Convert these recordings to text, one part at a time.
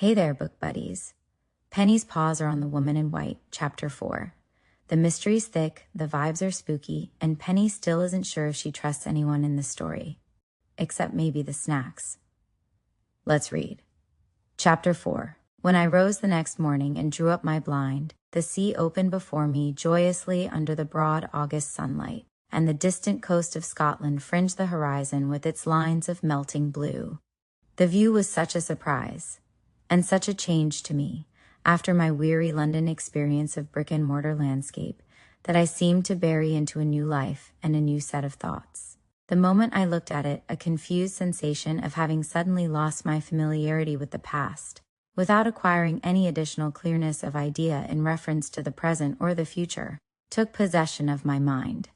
Hey there, book buddies. Penny's paws are on the woman in white, chapter 4. The mystery's thick, the vibes are spooky, and Penny still isn't sure if she trusts anyone in this story. Except maybe the snacks. Let's read. Chapter 4. When I rose the next morning and drew up my blind, the sea opened before me joyously under the broad August sunlight, and the distant coast of Scotland fringed the horizon with its lines of melting blue. The view was such a surprise, and such a change to me, after my weary London experience of brick-and-mortar landscape, that I seemed to bury into a new life and a new set of thoughts. The moment I looked at it, a confused sensation of having suddenly lost my familiarity with the past, without acquiring any additional clearness of idea in reference to the present or the future, took possession of my mind.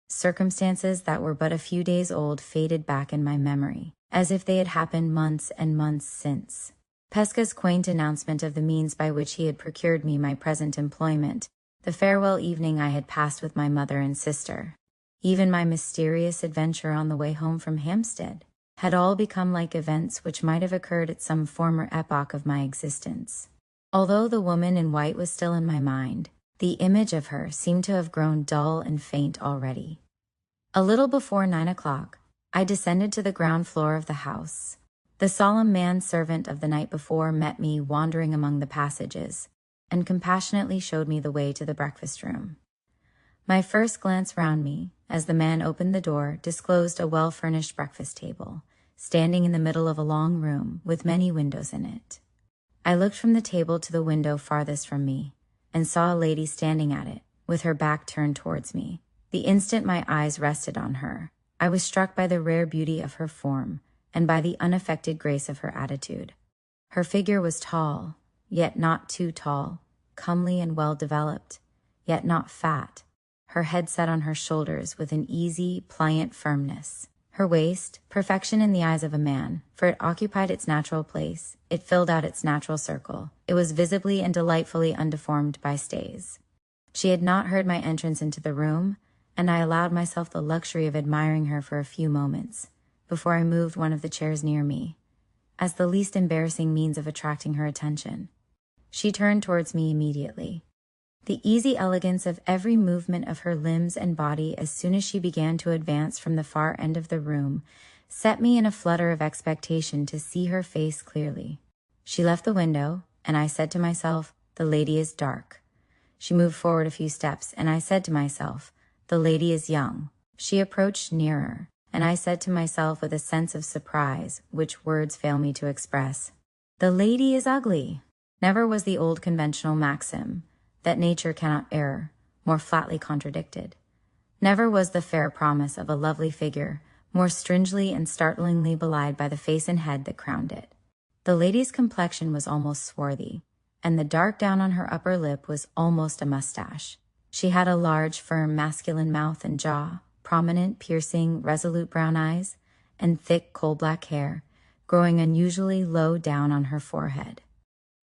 Circumstances that were but a few days old faded back in my memory, as if they had happened months and months since. Pesca's quaint announcement of the means by which he had procured me my present employment, the farewell evening I had passed with my mother and sister, even my mysterious adventure on the way home from Hampstead, had all become like events which might have occurred at some former epoch of my existence. Although the woman in white was still in my mind, the image of her seemed to have grown dull and faint already. A little before 9 o'clock, I descended to the ground floor of the house. The solemn man-servant of the night before met me wandering among the passages, and compassionately showed me the way to the breakfast room. My first glance round me, as the man opened the door, disclosed a well-furnished breakfast table, standing in the middle of a long room with many windows in it. I looked from the table to the window farthest from me, and saw a lady standing at it, with her back turned towards me. The instant my eyes rested on her, I was struck by the rare beauty of her form, and by the unaffected grace of her attitude. Her figure was tall, yet not too tall, comely and well-developed, yet not fat, her head set on her shoulders with an easy, pliant firmness. Her waist, perfection in the eyes of a man, for it occupied its natural place, it filled out its natural circle, it was visibly and delightfully undeformed by stays. She had not heard my entrance into the room, and I allowed myself the luxury of admiring her for a few moments, before I moved one of the chairs near me, as the least embarrassing means of attracting her attention. She turned towards me immediately. The easy elegance of every movement of her limbs and body as soon as she began to advance from the far end of the room set me in a flutter of expectation to see her face clearly. She left the window, and I said to myself, "The lady is dark." She moved forward a few steps, and I said to myself, "The lady is young." She approached nearer, and I said to myself with a sense of surprise, which words fail me to express, "The lady is ugly." Never was the old conventional maxim, that nature cannot err, more flatly contradicted. Never was the fair promise of a lovely figure more strangely and startlingly belied by the face and head that crowned it. The lady's complexion was almost swarthy, and the dark down on her upper lip was almost a mustache. She had a large, firm, masculine mouth and jaw, prominent, piercing, resolute brown eyes, and thick, coal-black hair, growing unusually low down on her forehead.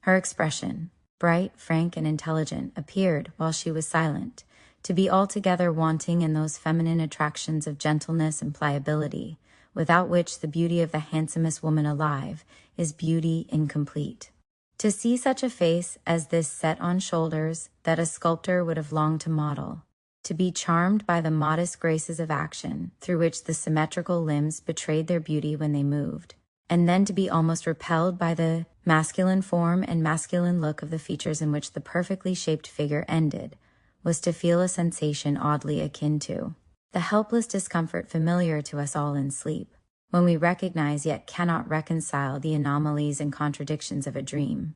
Her expression, bright, frank, and intelligent, appeared, while she was silent, to be altogether wanting in those feminine attractions of gentleness and pliability, without which the beauty of the handsomest woman alive is beauty incomplete. To see such a face as this set on shoulders that a sculptor would have longed to model, to be charmed by the modest graces of action through which the symmetrical limbs betrayed their beauty when they moved, and then to be almost repelled by the masculine form and masculine look of the features in which the perfectly shaped figure ended, was to feel a sensation oddly akin to the helpless discomfort familiar to us all in sleep, when we recognize yet cannot reconcile the anomalies and contradictions of a dream.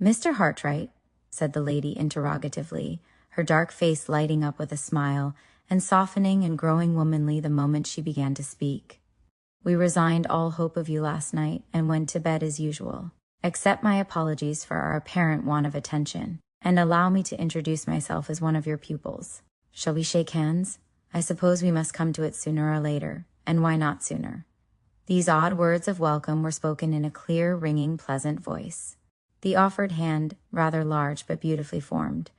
"Mr. Hartright," said the lady interrogatively, her dark face lighting up with a smile, and softening and growing womanly the moment she began to speak. "We resigned all hope of you last night, and went to bed as usual. Accept my apologies for our apparent want of attention, and allow me to introduce myself as one of your pupils. Shall we shake hands? I suppose we must come to it sooner or later, and why not sooner?" These odd words of welcome were spoken in a clear, ringing, pleasant voice. The offered hand, rather large but beautifully formed,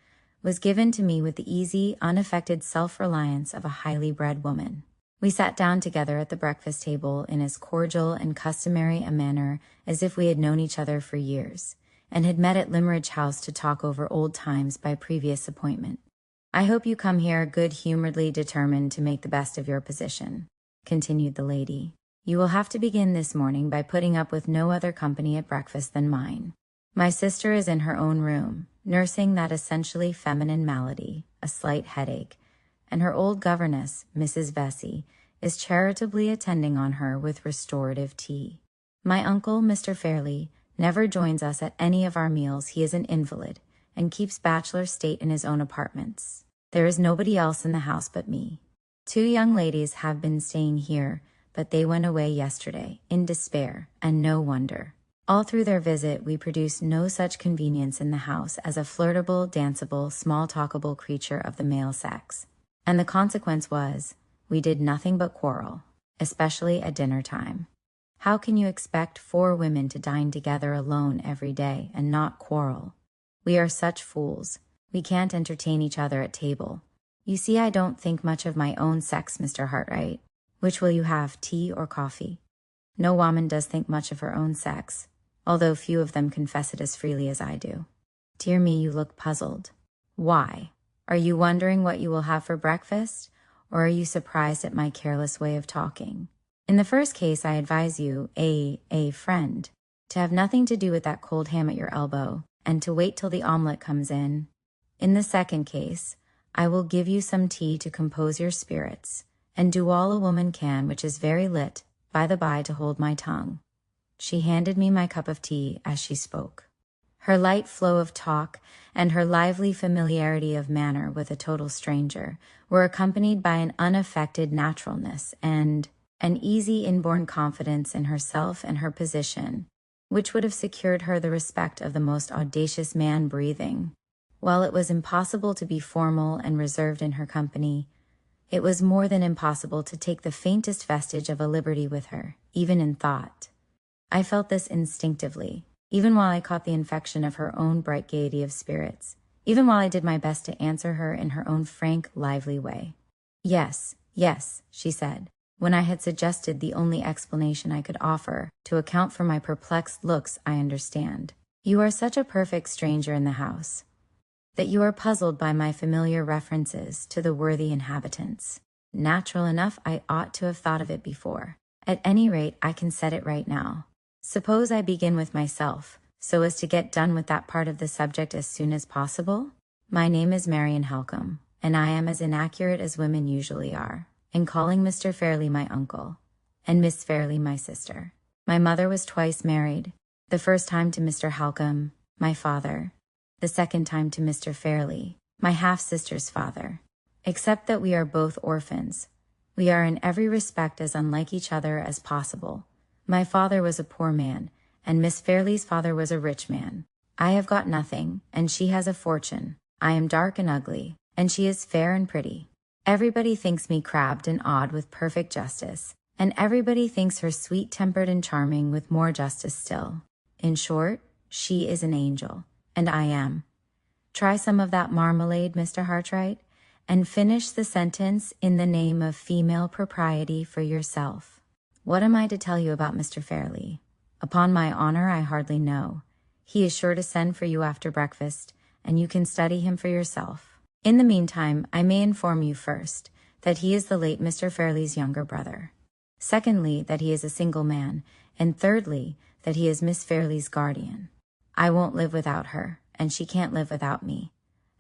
was given to me with the easy, unaffected self-reliance of a highly bred woman. We sat down together at the breakfast table in as cordial and customary a manner as if we had known each other for years, and had met at Limmeridge House to talk over old times by previous appointment. "I hope you come here good-humoredly determined to make the best of your position," continued the lady. "You will have to begin this morning by putting up with no other company at breakfast than mine. My sister is in her own room, nursing that essentially feminine malady, a slight headache, and her old governess, Mrs. Vesey, is charitably attending on her with restorative tea. My uncle, Mr. Fairley, never joins us at any of our meals. He is an invalid and keeps bachelor state in his own apartments. There is nobody else in the house but me. 2 young ladies have been staying here, but they went away yesterday, in despair, and no wonder. All through their visit, we produced no such convenience in the house as a flirtable, danceable, small-talkable creature of the male sex. And the consequence was, we did nothing but quarrel, especially at dinner time. How can you expect 4 women to dine together alone every day and not quarrel? We are such fools. We can't entertain each other at table. You see, I don't think much of my own sex, Mr. Hartright. Which will you have, tea or coffee? No woman does think much of her own sex, although few of them confess it as freely as I do." "Dear me, you look puzzled. Why? Are you wondering what you will have for breakfast, or are you surprised at my careless way of talking? In the first case, I advise you, a friend, to have nothing to do with that cold ham at your elbow, and to wait till the omelet comes in. In the second case, I will give you some tea to compose your spirits, and do all a woman can, which is very lit, by the by, to hold my tongue." She handed me my cup of tea as she spoke. Her light flow of talk and her lively familiarity of manner with a total stranger were accompanied by an unaffected naturalness and an easy inborn confidence in herself and her position, which would have secured her the respect of the most audacious man breathing. While it was impossible to be formal and reserved in her company, it was more than impossible to take the faintest vestige of a liberty with her, even in thought. I felt this instinctively, even while I caught the infection of her own bright gaiety of spirits, even while I did my best to answer her in her own frank, lively way. "Yes, yes," she said, when I had suggested the only explanation I could offer to account for my perplexed looks. "I understand. You are such a perfect stranger in the house that you are puzzled by my familiar references to the worthy inhabitants. Natural enough, I ought to have thought of it before. At any rate, I can set it right now. Suppose I begin with myself, so as to get done with that part of the subject as soon as possible? My name is Marian Halcombe, and I am as inaccurate as women usually are, in calling Mr. Fairley my uncle, and Miss Fairley my sister. My mother was twice married, the first time to Mr. Halcombe, my father, the second time to Mr. Fairley, my half-sister's father. Except that we are both orphans, we are in every respect as unlike each other as possible. My father was a poor man, and Miss Fairley's father was a rich man. I have got nothing, and she has a fortune. I am dark and ugly, and she is fair and pretty. Everybody thinks me crabbed and odd with perfect justice, and everybody thinks her sweet-tempered and charming with more justice still. In short, she is an angel, and I am. Try some of that marmalade, Mr. Hartright, and finish the sentence in the name of female propriety for yourself. What am I to tell you about Mr. Fairley? Upon my honor, I hardly know. He is sure to send for you after breakfast, and you can study him for yourself. In the meantime, I may inform you first that he is the late Mr. Fairley's younger brother. Secondly, that he is a single man, and thirdly, that he is Miss Fairley's guardian. I won't live without her, and she can't live without me,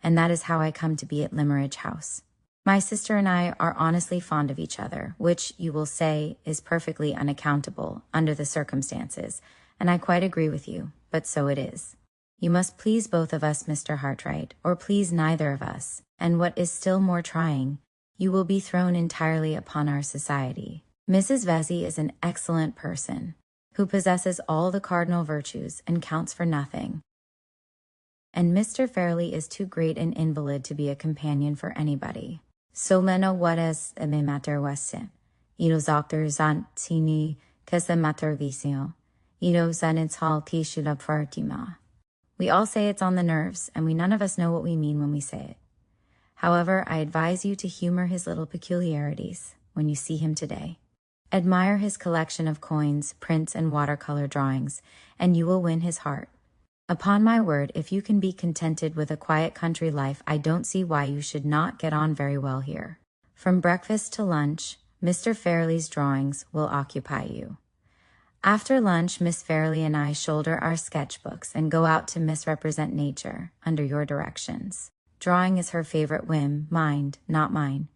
and that is how I come to be at Limmeridge House. My sister and I are honestly fond of each other, which, you will say, is perfectly unaccountable under the circumstances, and I quite agree with you, but so it is. You must please both of us, Mr. Hartright, or please neither of us, and what is still more trying, you will be thrown entirely upon our society. Mrs. Vesey is an excellent person, who possesses all the cardinal virtues and counts for nothing, and Mr. Fairley is too great an invalid to be a companion for anybody. Soleno Juarez me mater wese, iros doctor zantini kese mater visio, iros zanits hal kishula fartima. We all say it's on the nerves, and we none of us know what we mean when we say it. However, I advise you to humor his little peculiarities when you see him today. Admire his collection of coins, prints, and watercolor drawings, and you will win his heart. Upon my word, if you can be contented with a quiet country life, I don't see why you should not get on very well here. From breakfast to lunch, Mr. Fairley's drawings will occupy you. After lunch, Miss Fairley and I shoulder our sketchbooks and go out to misrepresent nature under your directions. Drawing is her favorite whim, not mine.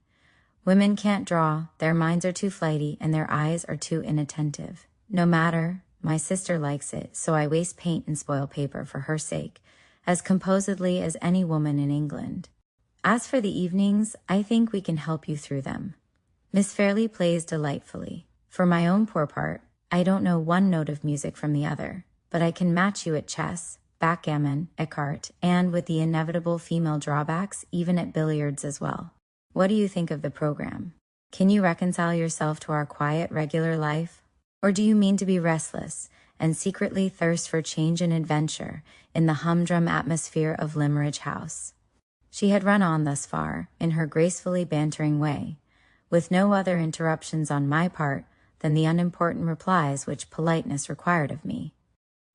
Women can't draw, their minds are too flighty, and their eyes are too inattentive. No matter, my sister likes it, so I waste paint and spoil paper for her sake, as composedly as any woman in England. As for the evenings, I think we can help you through them. Miss Fairley plays delightfully. For my own poor part, I don't know one note of music from the other, but I can match you at chess, backgammon, écarté, and with the inevitable female drawbacks, even at billiards as well. What do you think of the program? Can you reconcile yourself to our quiet, regular life? Or do you mean to be restless and secretly thirst for change and adventure in the humdrum atmosphere of Limmeridge House? She had run on thus far, in her gracefully bantering way, with no other interruptions on my part than the unimportant replies which politeness required of me.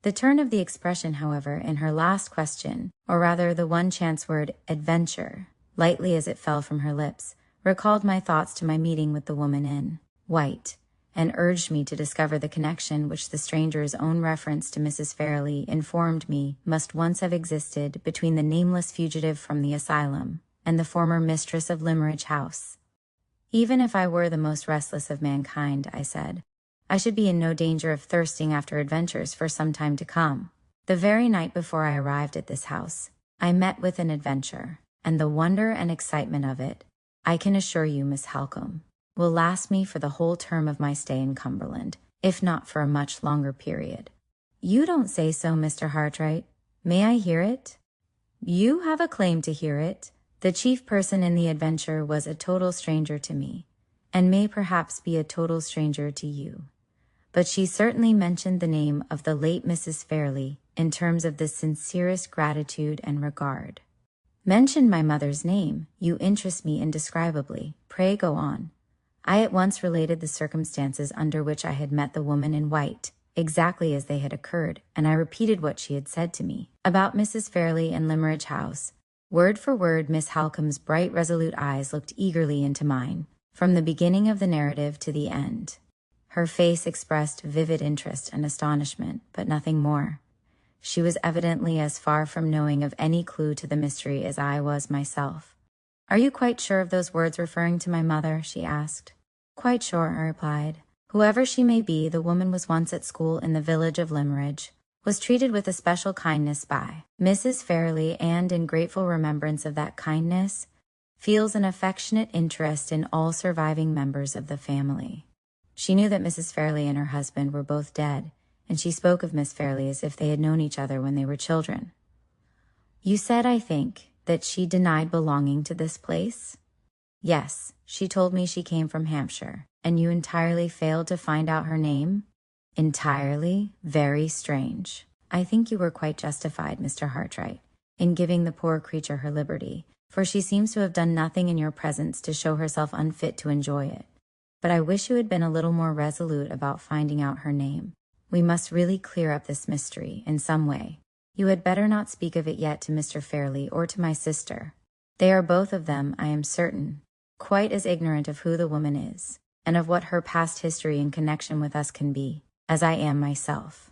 The turn of the expression, however, in her last question, or rather the one chance word, adventure, lightly as it fell from her lips, recalled my thoughts to my meeting with the woman in white, and urged me to discover the connection which the stranger's own reference to Mrs. Fairley informed me must once have existed between the nameless fugitive from the asylum and the former mistress of Limmeridge House. Even if I were the most restless of mankind, I said, I should be in no danger of thirsting after adventures for some time to come. The very night before I arrived at this house, I met with an adventure, and the wonder and excitement of it, I can assure you, Miss Halcombe, will last me for the whole term of my stay in Cumberland, if not for a much longer period. You don't say so, Mr. Hartright. May I hear it? You have a claim to hear it. The chief person in the adventure was a total stranger to me, and may perhaps be a total stranger to you. But she certainly mentioned the name of the late Mrs. Fairley in terms of the sincerest gratitude and regard. Mention my mother's name. You interest me indescribably. Pray go on. I at once related the circumstances under which I had met the woman in white, exactly as they had occurred, and I repeated what she had said to me about Mrs. Fairley and Limmeridge House. Word for word, Miss Halcombe's bright, resolute eyes looked eagerly into mine, from the beginning of the narrative to the end. Her face expressed vivid interest and astonishment, but nothing more. She was evidently as far from knowing of any clue to the mystery as I was myself. Are you quite sure of those words referring to my mother? She asked. Quite sure, I replied. Whoever she may be, the woman was once at school in the village of Limmeridge, was treated with especial kindness by Mrs. Fairley, and in grateful remembrance of that kindness, feels an affectionate interest in all surviving members of the family. She knew that Mrs. Fairley and her husband were both dead, and she spoke of Miss Fairley as if they had known each other when they were children. You said, I think, that she denied belonging to this place? Yes, she told me she came from Hampshire, and you entirely failed to find out her name? Entirely? Very strange. I think you were quite justified, Mr. Hartright, in giving the poor creature her liberty, for she seems to have done nothing in your presence to show herself unfit to enjoy it. But I wish you had been a little more resolute about finding out her name. We must really clear up this mystery in some way. You had better not speak of it yet to Mr. Fairley or to my sister. They are both of them, I am certain, quite as ignorant of who the woman is, and of what her past history in connection with us can be, as I am myself.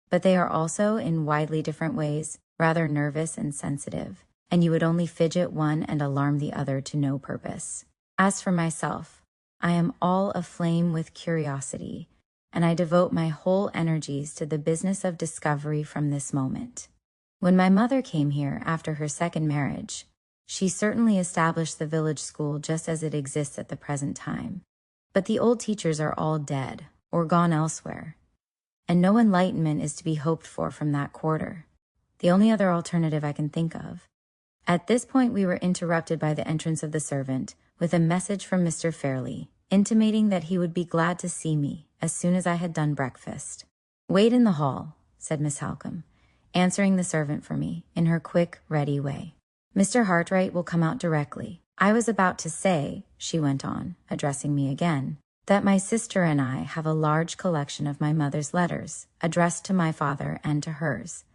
But they are also, in widely different ways, rather nervous and sensitive, and you would only fidget one and alarm the other to no purpose. As for myself, I am all aflame with curiosity, and I devote my whole energies to the business of discovery from this moment. When my mother came here after her second marriage, she certainly established the village school just as it exists at the present time. But the old teachers are all dead, or gone elsewhere, and no enlightenment is to be hoped for from that quarter. The only other alternative I can think of. At this point we were interrupted by the entrance of the servant, with a message from Mr. Fairley, intimating that he would be glad to see me as soon as I had done breakfast. Wait in the hall, said Miss Halcombe, answering the servant for me in her quick, ready way. Mr. Hartright will come out directly. I was about to say, she went on, addressing me again, that my sister and I have a large collection of my mother's letters, addressed to my father and to hers,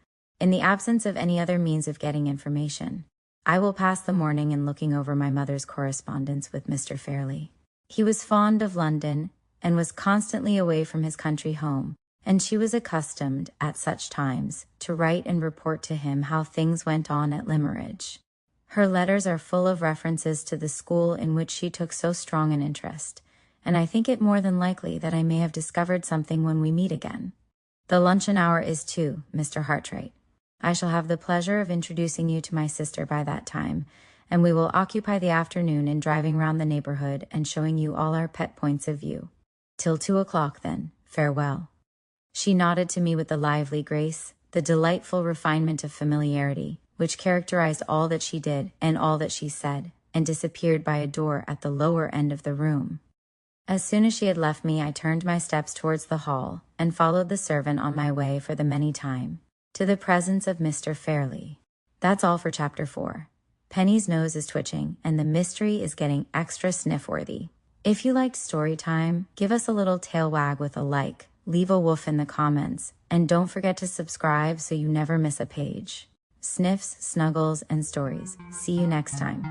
In the absence of any other means of getting information, I will pass the morning in looking over my mother's correspondence with Mr. Fairley. He was fond of London and was constantly away from his country home, and she was accustomed, at such times, to write and report to him how things went on at Limeridge. Her letters are full of references to the school in which she took so strong an interest, and I think it more than likely that I may have discovered something when we meet again. The luncheon hour is 2, Mr. Hartwright. I shall have the pleasure of introducing you to my sister by that time, and we will occupy the afternoon in driving round the neighborhood and showing you all our pet points of view. Till 2 o'clock, then. Farewell." She nodded to me with the lively grace, the delightful refinement of familiarity, which characterized all that she did and all that she said, and disappeared by a door at the lower end of the room. As soon as she had left me, I turned my steps towards the hall, and followed the servant on my way for the many time, to the presence of Mr. Fairley. That's all for Chapter 4. Penny's nose is twitching, and the mystery is getting extra sniff-worthy. If you liked story time, give us a little tail wag with a like, leave a woof in the comments, and don't forget to subscribe so you never miss a page. Sniffs, snuggles, and stories. See you next time.